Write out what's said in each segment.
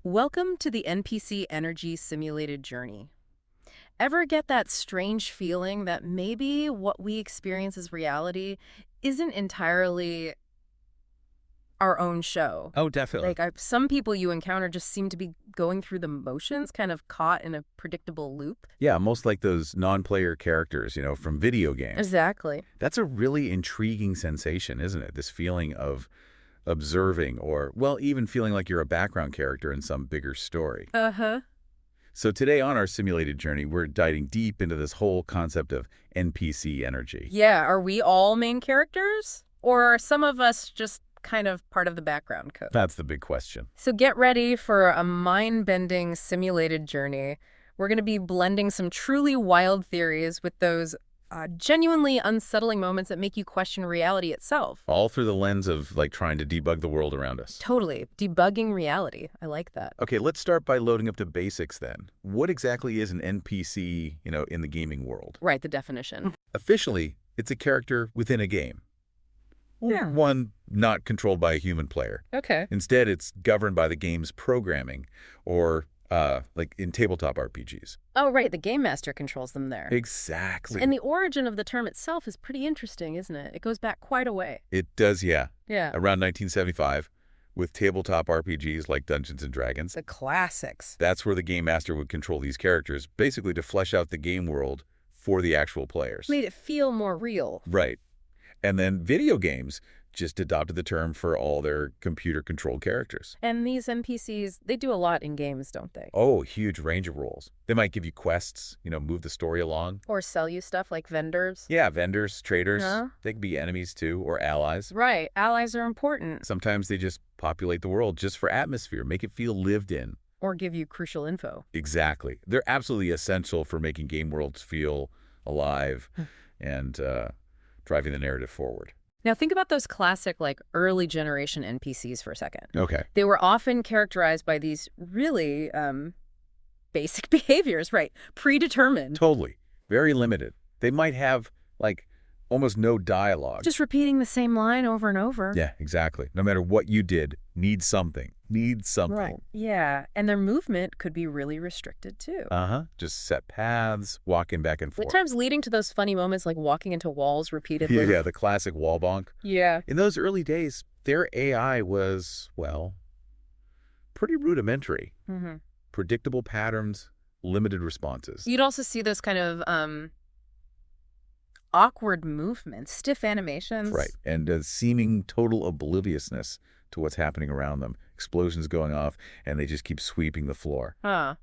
Welcome to the NPC Energy Simulated Journey. Ever get that strange feeling that maybe what we experience as reality isn't entirely our own show? Oh, definitely. Some people you encounter just seem to be going through the motions, kind of caught in a predictable loop. Yeah, most like those non-player characters, from video games. Exactly. That's a really intriguing sensation, isn't it? This feeling of observing or, well, even feeling like you're a background character in some bigger story. Uh-huh. So today on our simulated journey, we're diving deep into this whole concept of NPC energy. Yeah, are we all main characters? Or are some of us just kind of part of the background code? That's the big question. So get ready for a mind-bending simulated journey. We're going to be blending some truly wild theories with those genuinely unsettling moments that make you question reality itself. All through the lens of, trying to debug the world around us. Totally. Debugging reality. I like that. Okay, let's start by loading up to basics then. What exactly is an NPC, in the gaming world? Right, the definition. Officially, it's a character within a game. Yeah. One not controlled by a human player. Okay. Instead, it's governed by the game's programming, or like in tabletop RPGs. Oh, right. The game master controls them there. Exactly. And the origin of the term itself is pretty interesting, isn't it? It goes back quite a way. It does, yeah. Yeah. Around 1975, with tabletop RPGs like Dungeons & Dragons. The classics. That's where the game master would control these characters, basically to flesh out the game world for the actual players. Made it feel more real. Right. And then video games just adopted the term for all their computer-controlled characters. And these NPCs, they do a lot in games, don't they? Oh, huge range of roles. They might give you quests, move the story along. Or sell you stuff like vendors. Yeah, vendors, traders. Huh? They can be enemies too, or allies. Right. Allies are important. Sometimes they just populate the world just for atmosphere, make it feel lived in. Or give you crucial info. Exactly. They're absolutely essential for making game worlds feel alive and driving the narrative forward. Now think about those classic, early generation NPCs for a second. Okay. They were often characterized by these really basic behaviors, right? Predetermined. Totally. Very limited. They might have, almost no dialogue. Just repeating the same line over and over. Yeah, exactly. No matter what you did, need something. Right. Yeah. And their movement could be really restricted, too. Just set paths, walking back and forth. At times leading to those funny moments like walking into walls repeatedly. Yeah, the classic wall bonk. Yeah. In those early days, their AI was, well, pretty rudimentary. Mm-hmm. Predictable patterns, limited responses. You'd also see those kind of awkward movements, stiff animations. Right, and a seeming total obliviousness to what's happening around them. Explosions going off, and they just keep sweeping the floor. Huh.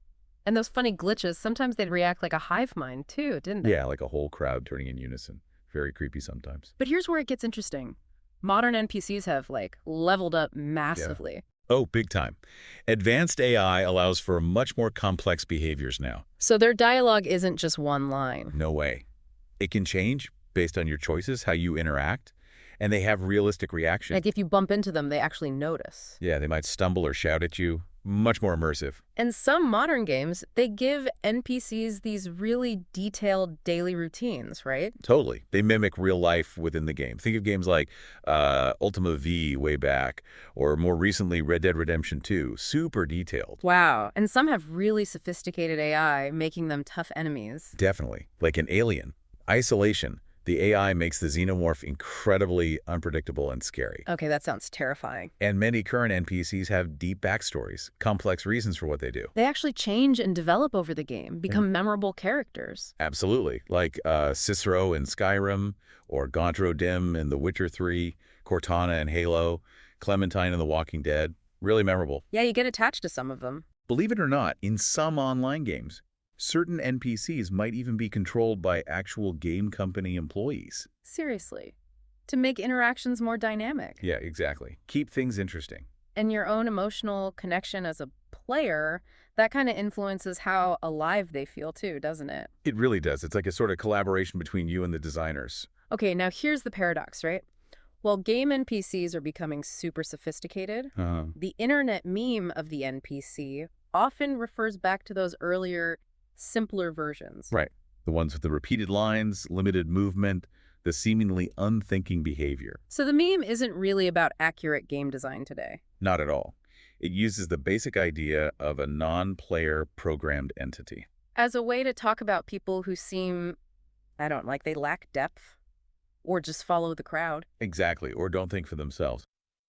And those funny glitches, sometimes they'd react like a hive mind, too, didn't they? Yeah, like a whole crowd turning in unison. Very creepy sometimes. But here's where it gets interesting. Modern NPCs have, leveled up massively. Yeah. Oh, big time. Advanced AI allows for much more complex behaviors now. So their dialogue isn't just one line. No way. It can change based on your choices, how you interact, and they have realistic reaction. Like if you bump into them, they actually notice. Yeah, they might stumble or shout at you. Much more immersive. And some modern games, they give NPCs these really detailed daily routines, right? Totally. They mimic real life within the game. Think of games like Ultima V way back, or more recently Red Dead Redemption 2. Super detailed. Wow. And some have really sophisticated AI, making them tough enemies. Definitely. Like an Alien. Isolation. The AI makes the xenomorph incredibly unpredictable and scary. Okay, that sounds terrifying. And many current NPCs have deep backstories, complex reasons for what they do. They actually change and develop over the game, become memorable characters. Absolutely. Like Cicero in Skyrim, or Gontro Dim in The Witcher 3, Cortana in Halo, Clementine in The Walking Dead. Really memorable. Yeah, you get attached to some of them. Believe it or not, in some online games, certain NPCs might even be controlled by actual game company employees. Seriously. To make interactions more dynamic. Yeah, exactly. Keep things interesting. And your own emotional connection as a player, that kind of influences how alive they feel too, doesn't it? It really does. It's like a sort of collaboration between you and the designers. Okay, now here's the paradox, right? While game NPCs are becoming super sophisticated, the internet meme of the NPC often refers back to those earlier, simpler versions. Right. The ones with the repeated lines, limited movement, the seemingly unthinking behavior. So the meme isn't really about accurate game design today. Not at all. It uses the basic idea of a non-player programmed entity. As a way to talk about people who seem, I don't like, they lack depth or just follow the crowd. Exactly, or don't think for themselves.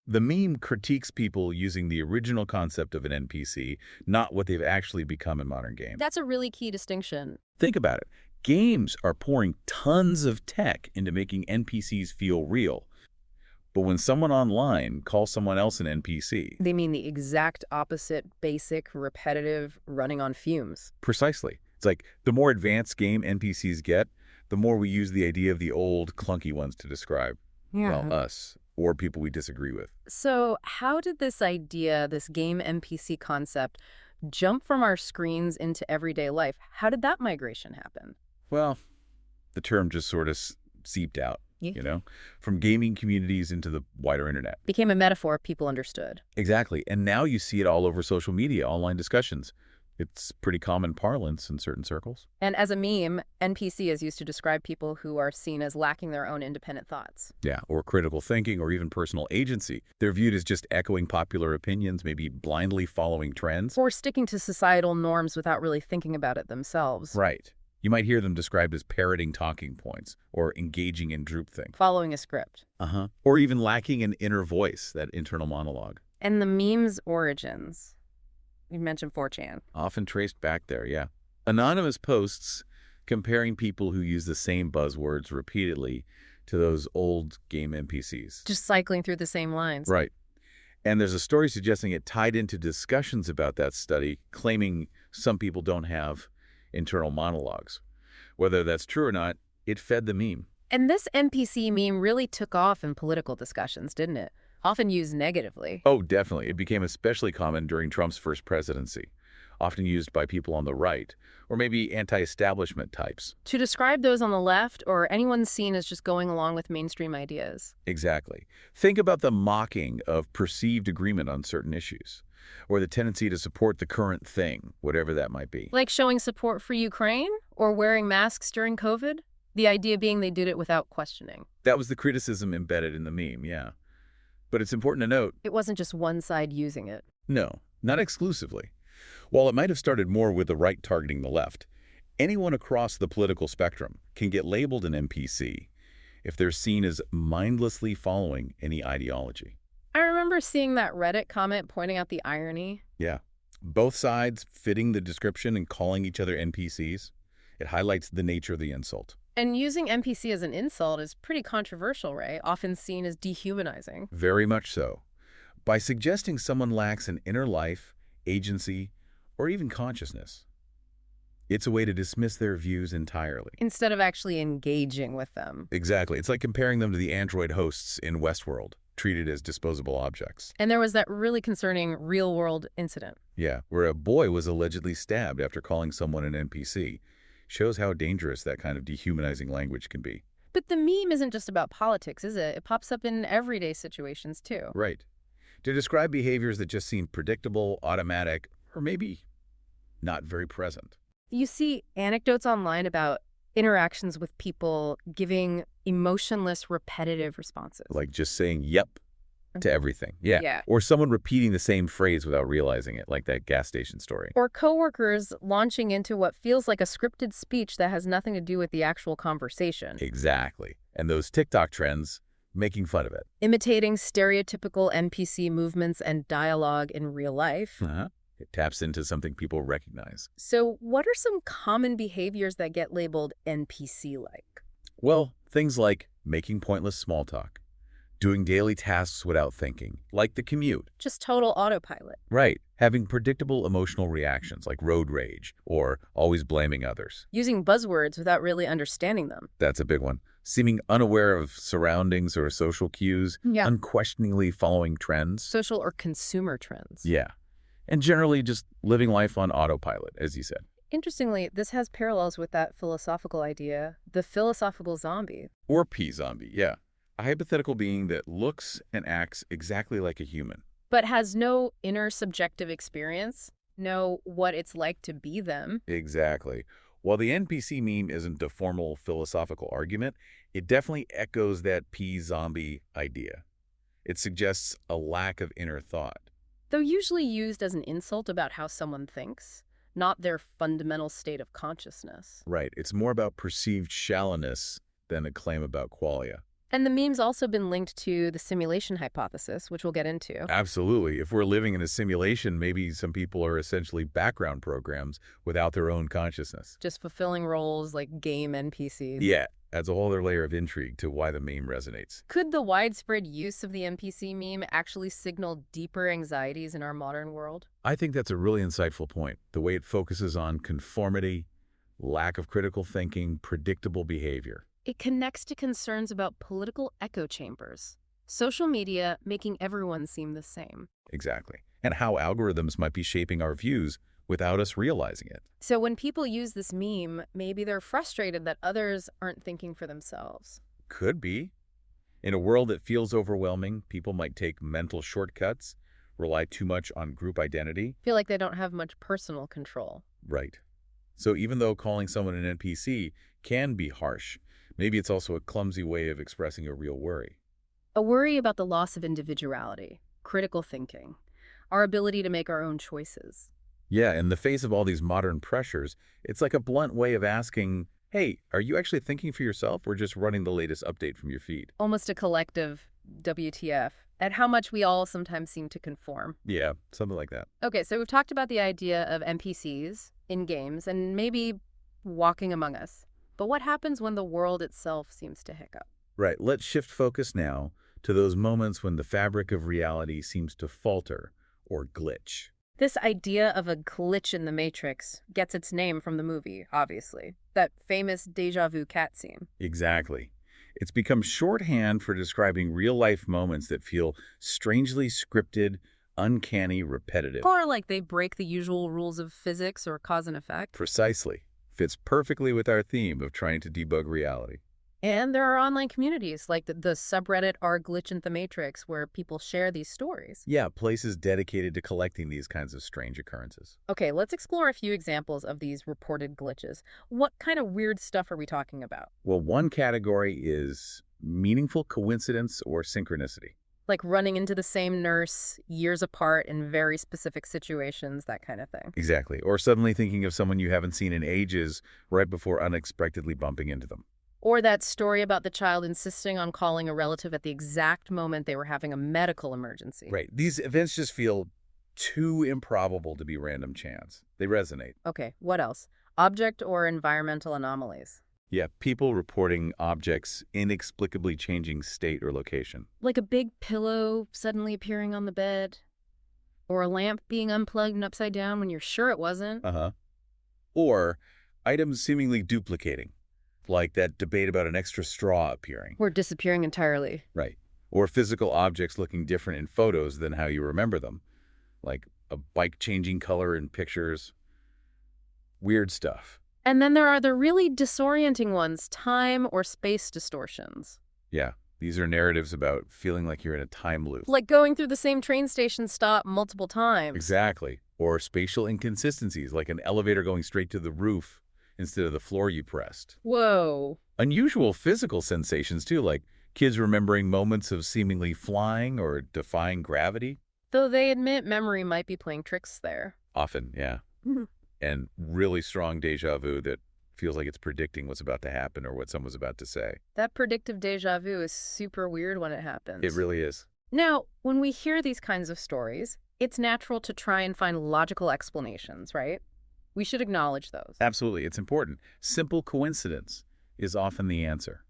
The meme critiques people using the original concept of an NPC, not what they've actually become in modern games. That's a really key distinction. Think about it. Games are pouring tons of tech into making NPCs feel real. But when someone online calls someone else an NPC... They mean the exact opposite, basic, repetitive, running on fumes. Precisely. It's like the more advanced game NPCs get, the more we use the idea of the old, clunky ones to describe, well, us, or people we disagree with. So how did this idea, this game NPC concept, jump from our screens into everyday life? How did that migration happen? Well, the term just sort of seeped out, from gaming communities into the wider internet. Became a metaphor people understood. Exactly. And now you see it all over social media, online discussions. It's pretty common parlance in certain circles. And as a meme, NPC is used to describe people who are seen as lacking their own independent thoughts. Yeah, or critical thinking, or even personal agency. They're viewed as just echoing popular opinions, maybe blindly following trends. Or sticking to societal norms without really thinking about it themselves. Right. You might hear them described as parroting talking points, or engaging in groupthink. Following a script. Or even lacking an inner voice, that internal monologue. And the meme's origins. You mentioned 4chan. Often traced back there, yeah. Anonymous posts comparing people who use the same buzzwords repeatedly to those old game NPCs. Just cycling through the same lines. Right. And there's a story suggesting it tied into discussions about that study, claiming some people don't have internal monologues. Whether that's true or not, it fed the meme. And this NPC meme really took off in political discussions, didn't it? Often used negatively. Oh, definitely. It became especially common during Trump's first presidency, often used by people on the right, or maybe anti-establishment types. To describe those on the left, or anyone seen as just going along with mainstream ideas. Exactly. Think about the mocking of perceived agreement on certain issues, or the tendency to support the current thing, whatever that might be. Like showing support for Ukraine, or wearing masks during COVID? The idea being they did it without questioning. That was the criticism embedded in the meme, yeah. But it's important to note, it wasn't just one side using it. No, not exclusively. While it might have started more with the right targeting the left, anyone across the political spectrum can get labeled an NPC if they're seen as mindlessly following any ideology. I remember seeing that Reddit comment pointing out the irony. Yeah. Both sides fitting the description and calling each other NPCs. It highlights the nature of the insult. And using NPC as an insult is pretty controversial, right? Often seen as dehumanizing. Very much so. By suggesting someone lacks an inner life, agency, or even consciousness. It's a way to dismiss their views entirely. Instead of actually engaging with them. Exactly. It's like comparing them to the android hosts in Westworld, treated as disposable objects. And there was that really concerning real-world incident. Yeah, where a boy was allegedly stabbed after calling someone an NPC. Shows how dangerous that kind of dehumanizing language can be. But the meme isn't just about politics, is it? It pops up in everyday situations, too. Right. To describe behaviors that just seem predictable, automatic, or maybe not very present. You see anecdotes online about interactions with people giving emotionless, repetitive responses. Like just saying, yep, to everything. Yeah. Or someone repeating the same phrase without realizing it, like that gas station story. Or coworkers launching into what feels like a scripted speech that has nothing to do with the actual conversation. Exactly. And those TikTok trends, making fun of it. Imitating stereotypical NPC movements and dialogue in real life. It taps into something people recognize. So what are some common behaviors that get labeled NPC-like? Well, things like making pointless small talk. Doing daily tasks without thinking, like the commute. Just total autopilot. Right. Having predictable emotional reactions like road rage or always blaming others. Using buzzwords without really understanding them. That's a big one. Seeming unaware of surroundings or social cues. Yeah. Unquestioningly following trends. Social or consumer trends. Yeah. And generally just living life on autopilot, as you said. Interestingly, this has parallels with that philosophical idea, the philosophical zombie. Or P-zombie, yeah. A hypothetical being that looks and acts exactly like a human. But has no inner subjective experience, know what it's like to be them. Exactly. While the NPC meme isn't a formal philosophical argument, it definitely echoes that P-zombie idea. It suggests a lack of inner thought. They're usually used as an insult about how someone thinks, not their fundamental state of consciousness. Right. It's more about perceived shallowness than a claim about qualia. And the meme's also been linked to the simulation hypothesis, which we'll get into. Absolutely. If we're living in a simulation, maybe some people are essentially background programs without their own consciousness. Just fulfilling roles like game NPCs. Yeah, adds a whole other layer of intrigue to why the meme resonates. Could the widespread use of the NPC meme actually signal deeper anxieties in our modern world? I think that's a really insightful point. The way it focuses on conformity, lack of critical thinking, predictable behavior. It connects to concerns about political echo chambers, social media making everyone seem the same. Exactly. And how algorithms might be shaping our views without us realizing it. So when people use this meme, maybe they're frustrated that others aren't thinking for themselves. Could be. In a world that feels overwhelming, people might take mental shortcuts, rely too much on group identity. Feel like they don't have much personal control. Right. So even though calling someone an NPC can be harsh, maybe it's also a clumsy way of expressing a real worry. A worry about the loss of individuality, critical thinking, our ability to make our own choices. Yeah, in the face of all these modern pressures, it's like a blunt way of asking, hey, are you actually thinking for yourself or just running the latest update from your feed? Almost a collective WTF at how much we all sometimes seem to conform. Yeah, something like that. Okay, so we've talked about the idea of NPCs in games and maybe walking among us. But what happens when the world itself seems to hiccup? Right, let's shift focus now to those moments when the fabric of reality seems to falter or glitch. This idea of a glitch in the Matrix gets its name from the movie, obviously. That famous déjà vu cat scene. Exactly. It's become shorthand for describing real-life moments that feel strangely scripted, uncanny, repetitive. Or like they break the usual rules of physics or cause and effect. Precisely. Fits perfectly with our theme of trying to debug reality. And there are online communities like the subreddit r glitch in the Matrix where people share these stories. Yeah, places dedicated to collecting these kinds of strange occurrences. Okay, let's explore a few examples of these reported glitches. What kind of weird stuff are we talking about? Well, one category is meaningful coincidence or synchronicity. Like running into the same nurse years apart in very specific situations, that kind of thing. Exactly. Or suddenly thinking of someone you haven't seen in ages right before unexpectedly bumping into them. Or that story about the child insisting on calling a relative at the exact moment they were having a medical emergency. Right. These events just feel too improbable to be random chance. They resonate. Okay, what else? Object or environmental anomalies. Yeah, people reporting objects inexplicably changing state or location. Like a big pillow suddenly appearing on the bed. Or a lamp being unplugged and upside down when you're sure it wasn't. Uh-huh. Or items seemingly duplicating, like that debate about an extra straw appearing. Or disappearing entirely. Right. Or physical objects looking different in photos than how you remember them, like a bike changing color in pictures. Weird stuff. And then there are the really disorienting ones, time or space distortions. Yeah, these are narratives about feeling like you're in a time loop. Like going through the same train station stop multiple times. Exactly. Or spatial inconsistencies, like an elevator going straight to the roof instead of the floor you pressed. Whoa. Unusual physical sensations, too, like kids remembering moments of seemingly flying or defying gravity. Though they admit memory might be playing tricks there. Often, yeah. And really strong déjà vu that feels like it's predicting what's about to happen or what someone's about to say. That predictive déjà vu is super weird when it happens. It really is. Now, when we hear these kinds of stories, it's natural to try and find logical explanations, right? We should acknowledge those. Absolutely. It's important. Simple coincidence is often the answer.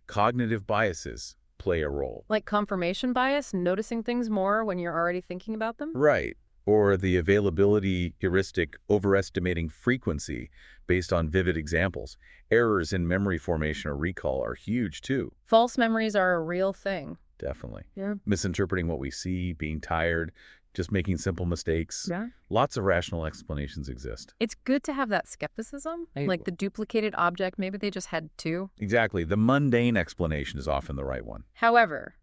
Cognitive biases play a role. Like confirmation bias, noticing things more when you're already thinking about them? Right. Or the availability heuristic overestimating frequency based on vivid examples. Errors in memory formation or recall are huge, too. False memories are a real thing. Definitely. Yeah. Misinterpreting what we see, being tired, just making simple mistakes. Yeah. Lots of rational explanations exist. It's good to have that skepticism. Like the duplicated object, maybe they just had two. Exactly. The mundane explanation is often the right one. However,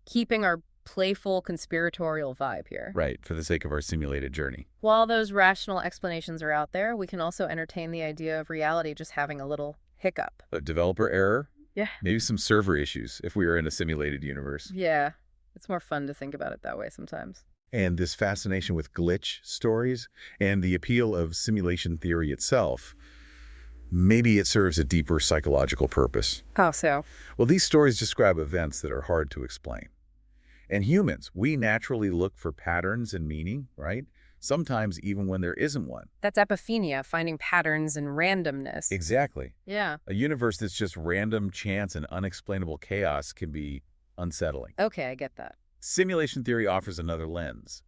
keeping our playful conspiratorial vibe here. Right, for the sake of our simulated journey. While those rational explanations are out there, we can also entertain the idea of reality just having a little hiccup. A developer error? Yeah. Maybe some server issues if we were in a simulated universe. Yeah. It's more fun to think about it that way sometimes. And this fascination with glitch stories and the appeal of simulation theory itself, maybe it serves a deeper psychological purpose. How so? Well, these stories describe events that are hard to explain. And humans, we naturally look for patterns and meaning, right? Sometimes even when there isn't one. That's epiphania, finding patterns and randomness. Exactly. Yeah. A universe that's just random chance and unexplainable chaos can be unsettling. Okay, I get that. Simulation theory offers another lens.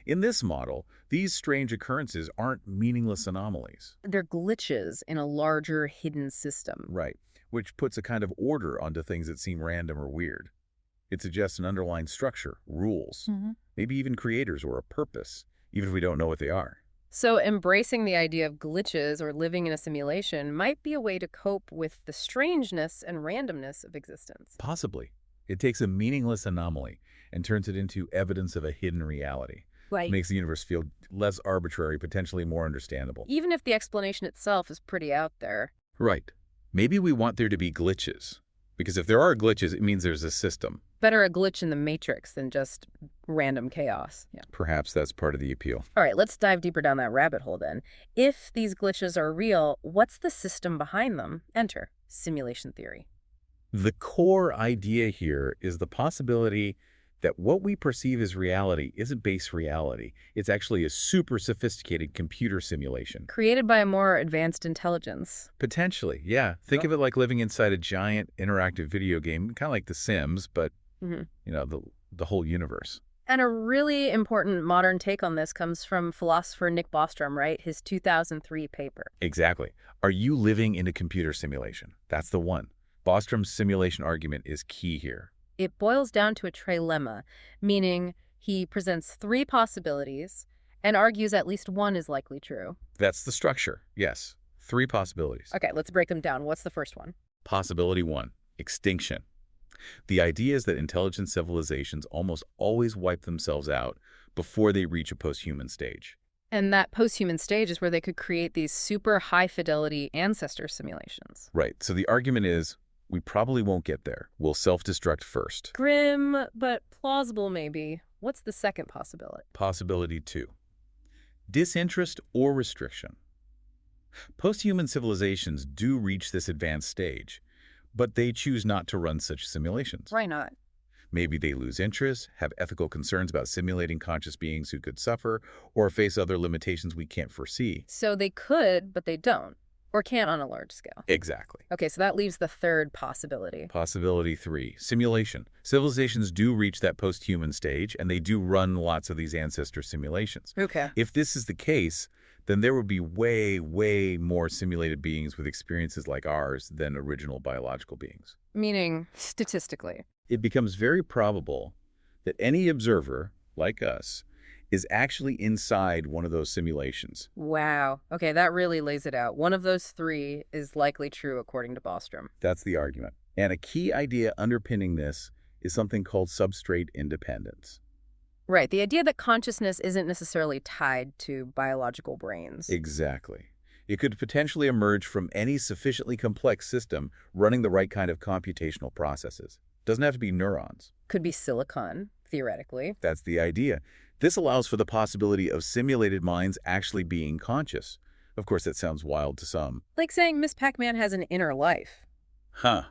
In this model, these strange occurrences aren't meaningless anomalies. They're glitches in a larger hidden system. Right, which puts a kind of order onto things that seem random or weird. It suggests an underlying structure, rules, maybe even creators or a purpose, even if we don't know what they are. So embracing the idea of glitches or living in a simulation might be a way to cope with the strangeness and randomness of existence. Possibly. It takes a meaningless anomaly and turns it into evidence of a hidden reality. Right. Makes the universe feel less arbitrary, potentially more understandable. Even if the explanation itself is pretty out there. Right. Maybe we want there to be glitches. Because if there are glitches, it means there's a system. Better a glitch in the matrix than just random chaos. Yeah. Perhaps that's part of the appeal. All right, let's dive deeper down that rabbit hole then. If these glitches are real, what's the system behind them? Enter simulation theory. The core idea here is the possibility that what we perceive as reality isn't base reality. It's actually a super sophisticated computer simulation. Created by a more advanced intelligence. Potentially, yeah. Think of it like living inside a giant interactive video game, kind of like The Sims, but, you know, the whole universe. And a really important modern take on this comes from philosopher Nick Bostrom, right? His 2003 paper. Exactly. Are you living in a computer simulation? That's the one. Bostrom's simulation argument is key here. It boils down to a trilemma, meaning he presents three possibilities and argues at least one is likely true. That's the structure, yes. Three possibilities. Okay, let's break them down. What's the first one? Possibility 1, extinction. The idea is that intelligent civilizations almost always wipe themselves out before they reach a post-human stage. And that post-human stage is where they could create these super high-fidelity ancestor simulations. Right, so the argument is, we probably won't get there. We'll self-destruct first. Grim, but plausible maybe. What's the second possibility? Possibility 2, disinterest or restriction. Post-human civilizations do reach this advanced stage, but they choose not to run such simulations. Why not? Maybe they lose interest, have ethical concerns about simulating conscious beings who could suffer, or face other limitations we can't foresee. So they could, but they don't. Or can't on a large scale. Exactly. Okay, so that leaves the third possibility. Possibility 3, simulation. Civilizations do reach that post-human stage, and they do run lots of these ancestor simulations. Okay. If this is the case, then there would be way, way more simulated beings with experiences like ours than original biological beings. Meaning, statistically. It becomes very probable that any observer, like us, is actually inside one of those simulations. Wow. Okay, that really lays it out. One of those three is likely true according to Bostrom. That's the argument. And a key idea underpinning this is something called substrate independence. Right, the idea that consciousness isn't necessarily tied to biological brains. Exactly. It could potentially emerge from any sufficiently complex system running the right kind of computational processes. Doesn't have to be neurons. Could be silicon, theoretically. That's the idea. This allows for the possibility of simulated minds actually being conscious. Of course, that sounds wild to some. Like saying Miss Pac-Man has an inner life. Huh.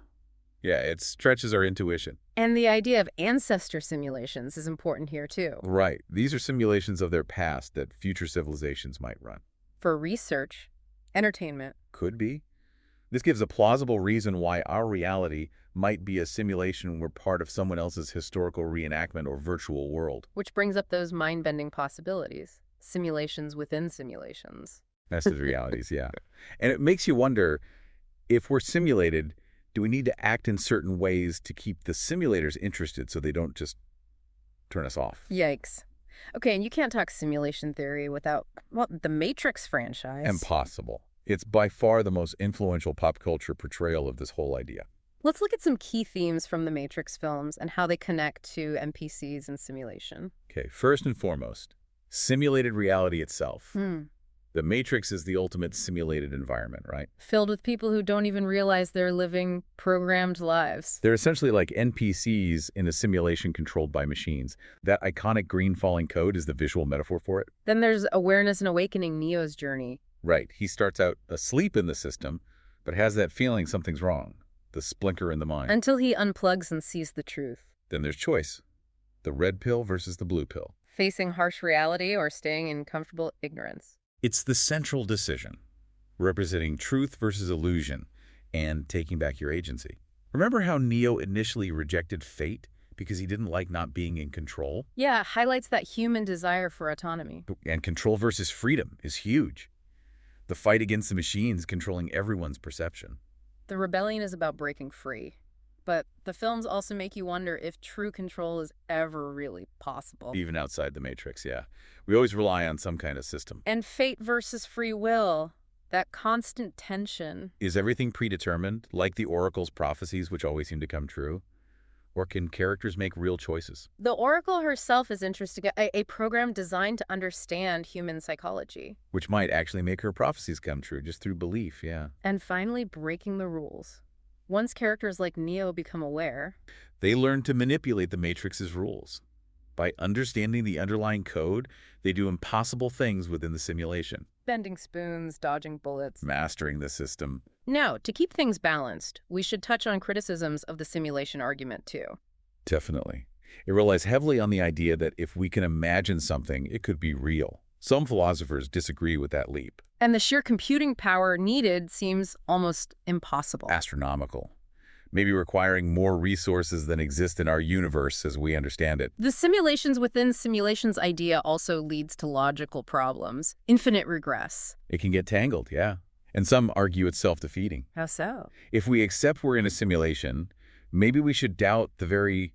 Yeah, it stretches our intuition. And the idea of ancestor simulations is important here, too. Right. These are simulations of their past that future civilizations might run. For research, entertainment. Could be. This gives a plausible reason why our reality might be a simulation we're part of someone else's historical reenactment or virtual world. Which brings up those mind-bending possibilities. Simulations within simulations. Nested realities, yeah. And it makes you wonder, if we're simulated, do we need to act in certain ways to keep the simulators interested so they don't just turn us off? Yikes. Okay, and you can't talk simulation theory without, well, the Matrix franchise. Impossible. It's by far the most influential pop culture portrayal of this whole idea. Let's look at some key themes from the Matrix films and how they connect to NPCs and simulation. Okay, first and foremost, simulated reality itself. The Matrix is the ultimate simulated environment, right? Filled with people who don't even realize they're living programmed lives. They're essentially like NPCs in a simulation controlled by machines. That iconic green falling code is the visual metaphor for it. Then there's Awareness and Awakening, Neo's journey. Right. He starts out asleep in the system, but has that feeling something's wrong, the splinter in the mind. Until he unplugs and sees the truth. Then there's choice. The red pill versus the blue pill. Facing harsh reality or staying in comfortable ignorance. It's the central decision, representing truth versus illusion and taking back your agency. Remember how Neo initially rejected fate because he didn't like not being in control? Yeah, highlights that human desire for autonomy. And control versus freedom is huge. The fight against the machines controlling everyone's perception. The rebellion is about breaking free. But the films also make you wonder if true control is ever really possible. Even outside the Matrix, yeah. We always rely on some kind of system. And fate versus free will, that constant tension. Is everything predetermined, like the Oracle's prophecies, which always seem to come true? Or can characters make real choices? The Oracle herself is interesting, a program designed to understand human psychology. Which might actually make her prophecies come true, just through belief, yeah. And finally, breaking the rules. Once characters like Neo become aware, they learn to manipulate the Matrix's rules. By understanding the underlying code, they do impossible things within the simulation. Bending spoons, dodging bullets. Mastering the system. Now, to keep things balanced, we should touch on criticisms of the simulation argument, too. Definitely. It relies heavily on the idea that if we can imagine something, it could be real. Some philosophers disagree with that leap. And the sheer computing power needed seems almost impossible. Astronomical. Maybe requiring more resources than exist in our universe as we understand it. The simulations within simulations idea also leads to logical problems. Infinite regress. It can get tangled, yeah. And some argue it's self-defeating. How so? If we accept we're in a simulation, maybe we should doubt the very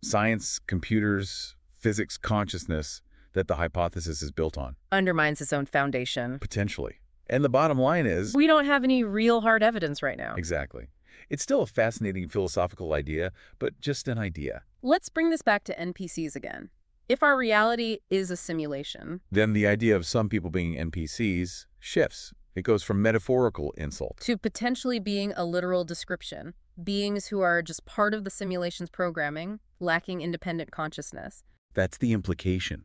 science, computers, physics, consciousness that the hypothesis is built on. Undermines its own foundation. Potentially. And the bottom line is... we don't have any real hard evidence right now. Exactly. It's still a fascinating philosophical idea, but just an idea. Let's bring this back to NPCs again. If our reality is a simulation, then the idea of some people being NPCs shifts. It goes from metaphorical insult to potentially being a literal description. Beings who are just part of the simulation's programming, lacking independent consciousness. That's the implication.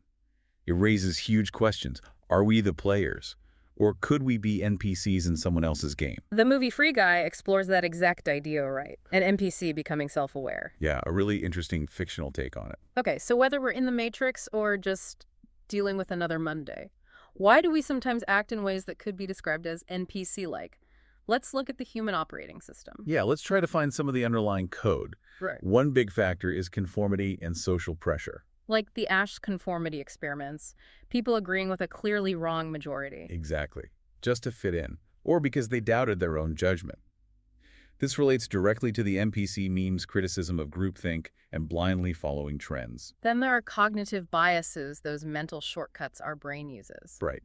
It raises huge questions. Are we the players? Or could we be NPCs in someone else's game? The movie Free Guy explores that exact idea, right? An NPC becoming self-aware. Yeah, a really interesting fictional take on it. Okay, so whether we're in the Matrix or just dealing with another Monday, why do we sometimes act in ways that could be described as NPC-like? Let's look at the human operating system. Yeah, let's try to find some of the underlying code. Right. One big factor is conformity and social pressure. Like the Ash conformity experiments, people agreeing with a clearly wrong majority. Exactly. Just to fit in, or because they doubted their own judgment. This relates directly to the NPC meme's criticism of groupthink and blindly following trends. Then there are cognitive biases, those mental shortcuts our brain uses. Right.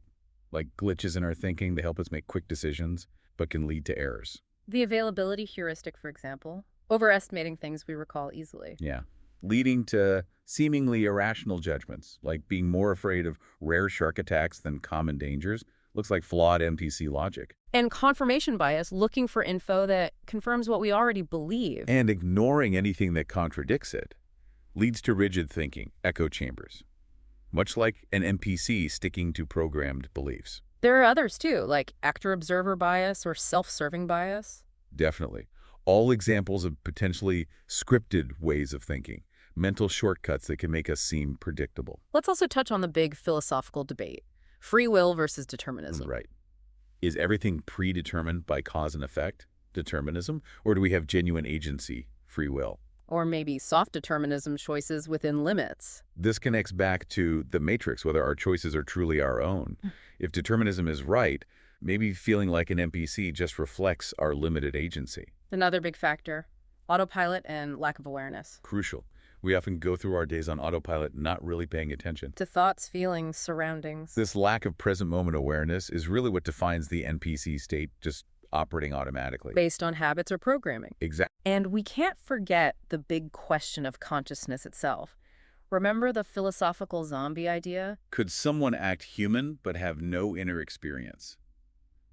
Like glitches in our thinking that help us make quick decisions, but can lead to errors. The availability heuristic, for example, overestimating things we recall easily. Yeah. Leading to seemingly irrational judgments, like being more afraid of rare shark attacks than common dangers, looks like flawed NPC logic. And confirmation bias, looking for info that confirms what we already believe. And ignoring anything that contradicts it, leads to rigid thinking, echo chambers, much like an NPC sticking to programmed beliefs. There are others too, like actor-observer bias or self-serving bias. Definitely. All examples of potentially scripted ways of thinking. Mental shortcuts that can make us seem predictable. Let's also touch on the big philosophical debate. Free will versus determinism. Right. Is everything predetermined by cause and effect, determinism, or do we have genuine agency, free will? Or maybe soft determinism, choices within limits. This connects back to the Matrix, whether our choices are truly our own. If determinism is right, maybe feeling like an NPC just reflects our limited agency. Another big factor, autopilot and lack of awareness. Crucial. We often go through our days on autopilot not really paying attention to thoughts, feelings, surroundings. This lack of present moment awareness is really what defines the NPC state, just operating automatically. Based on habits or programming. Exactly. And we can't forget the big question of consciousness itself. Remember the philosophical zombie idea? Could someone act human but have no inner experience?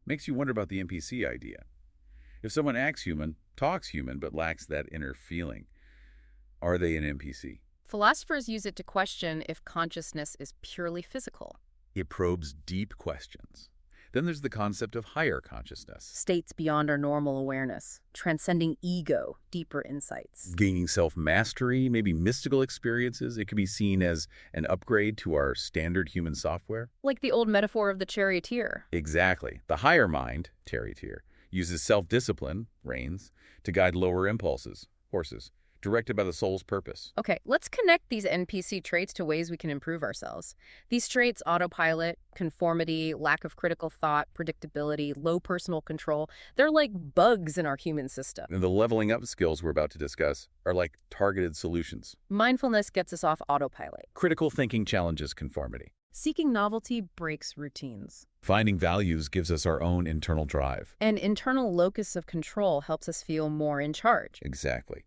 Makes you wonder about the NPC idea. If someone acts human, talks human, but lacks that inner feeling, are they an NPC? Philosophers use it to question if consciousness is purely physical. It probes deep questions. Then there's the concept of higher consciousness. States beyond our normal awareness, transcending ego, deeper insights. Gaining self-mastery, maybe mystical experiences. It could be seen as an upgrade to our standard human software. Like the old metaphor of the charioteer. Exactly. The higher mind, charioteer, uses self-discipline, reins, to guide lower impulses, horses, directed by the soul's purpose. Okay, let's connect these NPC traits to ways we can improve ourselves. These traits, autopilot, conformity, lack of critical thought, predictability, low personal control, they're like bugs in our human system. And the leveling up skills we're about to discuss are like targeted solutions. Mindfulness gets us off autopilot. Critical thinking challenges conformity. Seeking novelty breaks routines. Finding values gives us our own internal drive. An internal locus of control helps us feel more in charge. Exactly.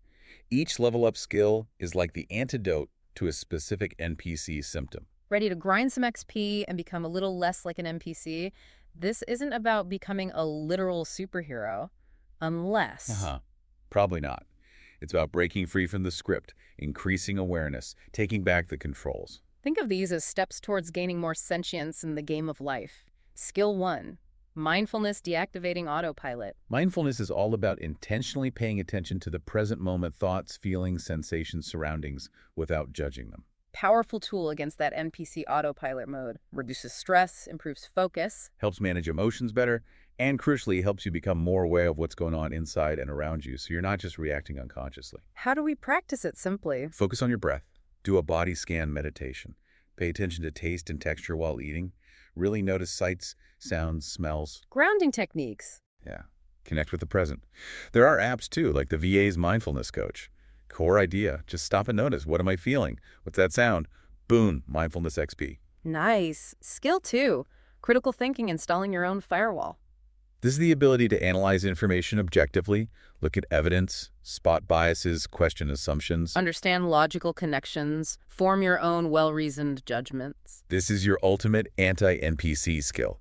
Each level-up skill is like the antidote to a specific NPC symptom. Ready to grind some XP and become a little less like an NPC? This isn't about becoming a literal superhero, unless... Probably not. It's about breaking free from the script, increasing awareness, taking back the controls. Think of these as steps towards gaining more sentience in the game of life. Skill 1. Mindfulness deactivating autopilot. Mindfulness is all about intentionally paying attention to the present moment thoughts, feelings, sensations, surroundings without judging them. Powerful tool against that NPC autopilot mode. Reduces stress, improves focus. Helps manage emotions better, and crucially helps you become more aware of what's going on inside and around you, so you're not just reacting unconsciously. How do we practice it simply? Focus on your breath. Do a body scan meditation. Pay attention to taste and texture while eating. Really notice sights, sounds, smells. Grounding techniques. Yeah. Connect with the present. There are apps too, like the VA's Mindfulness Coach. Core idea, just stop and notice. What am I feeling? What's that sound? Boom, Mindfulness XP. Nice. Skill 2. Critical thinking, installing your own firewall. This is the ability to analyze information objectively, look at evidence, spot biases, question assumptions. Understand logical connections, form your own well-reasoned judgments. This is your ultimate anti-NPC skill.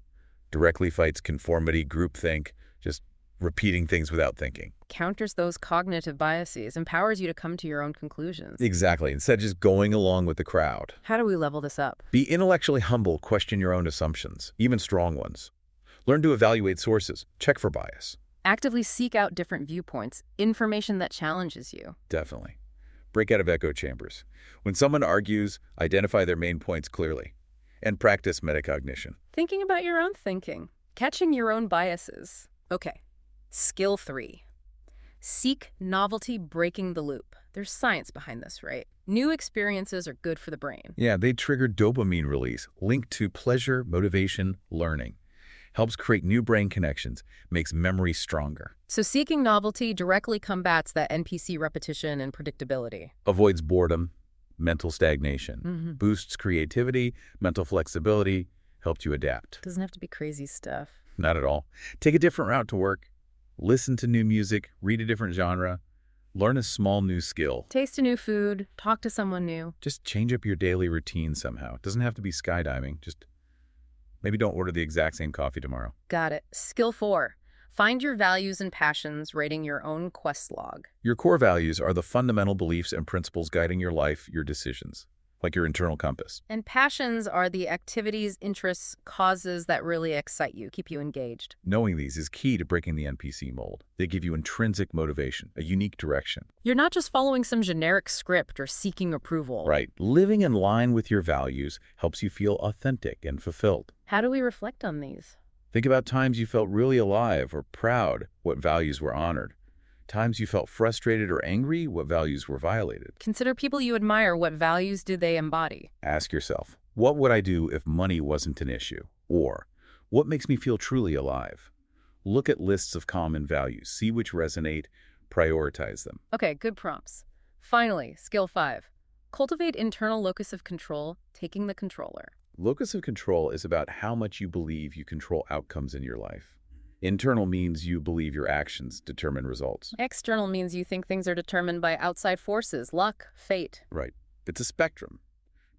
Directly fights conformity, groupthink, just repeating things without thinking. Counters those cognitive biases, empowers you to come to your own conclusions. Exactly, instead of just going along with the crowd. How do we level this up? Be intellectually humble, question your own assumptions, even strong ones. Learn to evaluate sources, check for bias. Actively seek out different viewpoints, information that challenges you. Definitely. Break out of echo chambers. When someone argues, identify their main points clearly. And practice metacognition. Thinking about your own thinking. Catching your own biases. Okay. Skill 3. Seek novelty breaking the loop. There's science behind this, right? New experiences are good for the brain. Yeah, they trigger dopamine release, linked to pleasure, motivation, learning. Helps create new brain connections, makes memory stronger. So seeking novelty directly combats that NPC repetition and predictability. Avoids boredom, mental stagnation, boosts creativity, mental flexibility, helps you adapt. Doesn't have to be crazy stuff. Not at all. Take a different route to work. Listen to new music, read a different genre, learn a small new skill. Taste a new food, talk to someone new. Just change up your daily routine somehow. It doesn't have to be skydiving, just maybe don't order the exact same coffee tomorrow. Got it. Skill 4. Find your values and passions, rating your own quest log. Your core values are the fundamental beliefs and principles guiding your life, your decisions, like your internal compass. And passions are the activities, interests, causes that really excite you, keep you engaged. Knowing these is key to breaking the NPC mold. They give you intrinsic motivation, a unique direction. You're not just following some generic script or seeking approval. Right. Living in line with your values helps you feel authentic and fulfilled. How do we reflect on these? Think about times you felt really alive or proud, what values were honored. Times you felt frustrated or angry, what values were violated. Consider people you admire. What values do they embody? Ask yourself, what would I do if money wasn't an issue? Or, what makes me feel truly alive? Look at lists of common values, see which resonate, prioritize them. Okay, good prompts. Finally, skill 5. Cultivate internal locus of control, taking the controller. Locus of control is about how much you believe you control outcomes in your life. Internal means you believe your actions determine results. External means you think things are determined by outside forces, luck, fate. Right. It's a spectrum.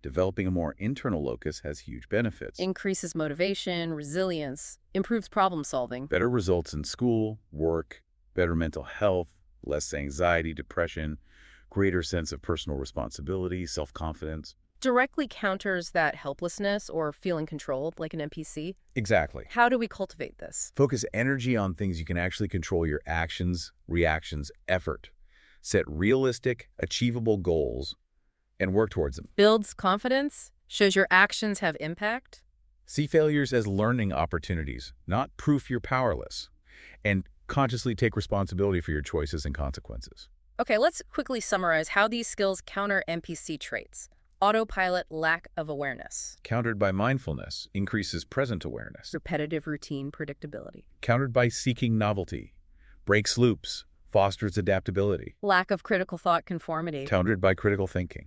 Developing a more internal locus has huge benefits. Increases motivation, resilience, improves problem solving. Better results in school, work, better mental health, less anxiety, depression, greater sense of personal responsibility, self-confidence. Directly counters that helplessness or feeling controlled like an NPC. Exactly. How do we cultivate this? Focus energy on things you can actually control: your actions, reactions, effort. Set realistic, achievable goals and work towards them. Builds confidence, shows your actions have impact. See failures as learning opportunities, not proof you're powerless. And consciously take responsibility for your choices and consequences. Okay, let's quickly summarize how these skills counter NPC traits. Autopilot, lack of awareness. Countered by mindfulness, increases present awareness. Repetitive routine, predictability. Countered by seeking novelty, breaks loops, fosters adaptability. Lack of critical thought, conformity. Countered by critical thinking,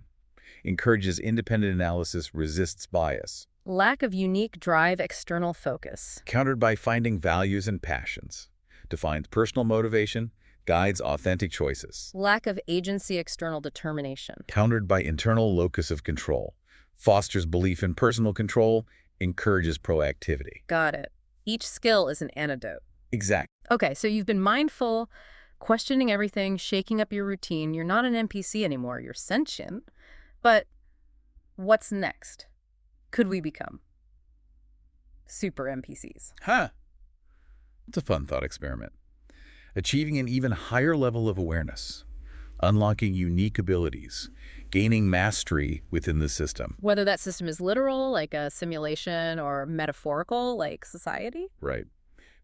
encourages independent analysis, resists bias. Lack of unique drive, external focus. Countered by finding values and passions, defines personal motivation, guides authentic choices. Lack of agency, external determination. Countered by internal locus of control, fosters belief in personal control, encourages proactivity. Got it. Each skill is an antidote. Exactly. Okay, so you've been mindful, questioning everything, shaking up your routine. You're not an NPC anymore. You're sentient. But what's next? Could we become super NPCs? Huh. It's a fun thought experiment. Achieving an even higher level of awareness, unlocking unique abilities, gaining mastery within the system. Whether that system is literal, like a simulation, or metaphorical, like society. Right.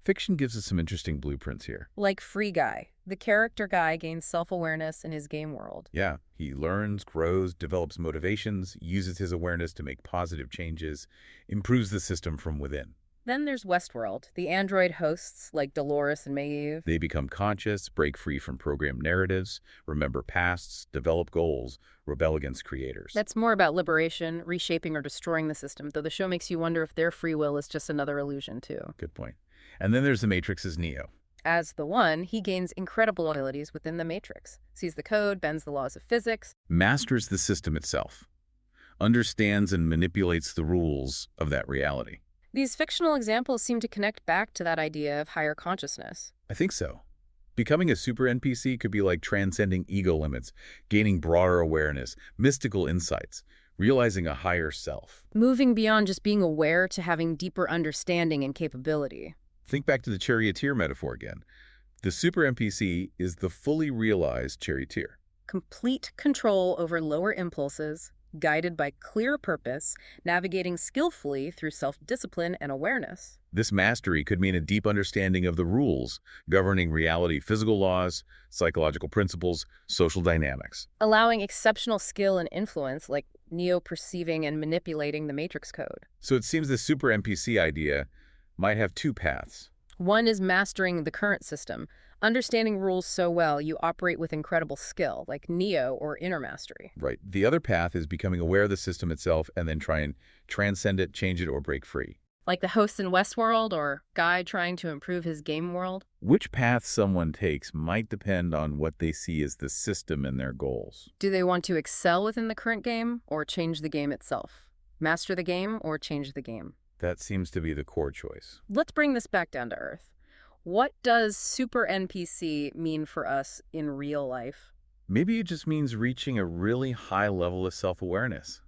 Fiction gives us some interesting blueprints here. Like Free Guy. The character guy gains self-awareness in his game world. Yeah, he learns, grows, develops motivations, uses his awareness to make positive changes, improves the system from within. Then there's Westworld, the android hosts like Dolores and Maeve. They become conscious, break free from programmed narratives, remember pasts, develop goals, rebel against creators. That's more about liberation, reshaping or destroying the system, though the show makes you wonder if their free will is just another illusion, too. Good point. And then there's the Matrix's Neo. As the One, he gains incredible abilities within the Matrix, sees the code, bends the laws of physics. Masters the system itself, understands and manipulates the rules of that reality. These fictional examples seem to connect back to that idea of higher consciousness. I think so. Becoming a super NPC could be like transcending ego limits, gaining broader awareness, mystical insights, realizing a higher self. Moving beyond just being aware to having deeper understanding and capability. Think back to the charioteer metaphor again. The super NPC is the fully realized charioteer. Complete control over lower impulses, guided by clear purpose, navigating skillfully through self-discipline and awareness. This mastery could mean a deep understanding of the rules governing reality, physical laws, psychological principles, social dynamics. Allowing exceptional skill and influence, like Neo perceiving and manipulating the Matrix code. So it seems the super NPC idea might have two paths. One is mastering the current system, understanding rules so well you operate with incredible skill, like Neo or inner mastery. Right. The other path is becoming aware of the system itself and then try and transcend it, change it, or break free. Like the host in Westworld or Guy trying to improve his game world. Which path someone takes might depend on what they see as the system and their goals. Do they want to excel within the current game or change the game itself? Master the game or change the game? That seems to be the core choice. Let's bring this back down to earth. What does super NPC mean for us in real life? Maybe it just means reaching a really high level of self-awareness,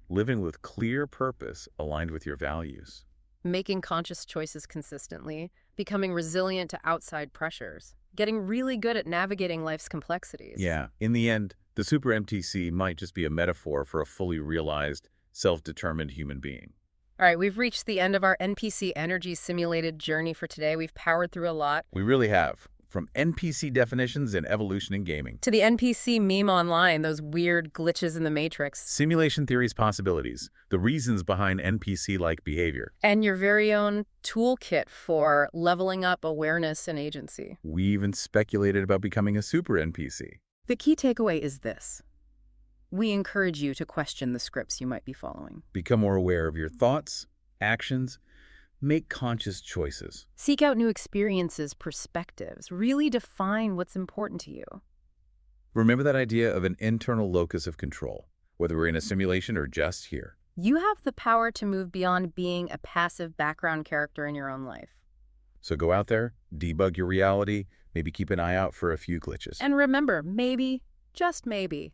living with clear purpose aligned with your values. Making conscious choices consistently, becoming resilient to outside pressures, getting really good at navigating life's complexities. Yeah, in the end, the super NPC might just be a metaphor for a fully realized, self-determined human being. All right, we've reached the end of our NPC energy simulated journey for today. We've powered through a lot. We really have. From NPC definitions and evolution in gaming, to the NPC meme online, those weird glitches in the Matrix. Simulation theory's possibilities, the reasons behind NPC-like behavior. And your very own toolkit for leveling up awareness and agency. We even speculated about becoming a super NPC. The key takeaway is this. We encourage you to question the scripts you might be following. Become more aware of your thoughts, actions, make conscious choices. Seek out new experiences, perspectives. Really define what's important to you. Remember that idea of an internal locus of control, whether we're in a simulation or just here. You have the power to move beyond being a passive background character in your own life. So go out there, debug your reality, maybe keep an eye out for a few glitches. And remember, maybe, just maybe,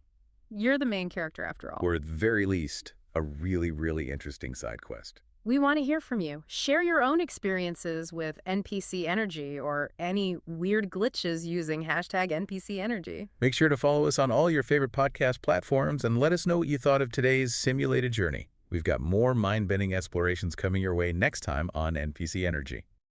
you're the main character after all. Or at the very least, a really, really interesting side quest. We want to hear from you. Share your own experiences with NPC Energy or any weird glitches using hashtag NPC Energy. Make sure to follow us on all your favorite podcast platforms and let us know what you thought of today's simulated journey. We've got more mind-bending explorations coming your way next time on NPC Energy.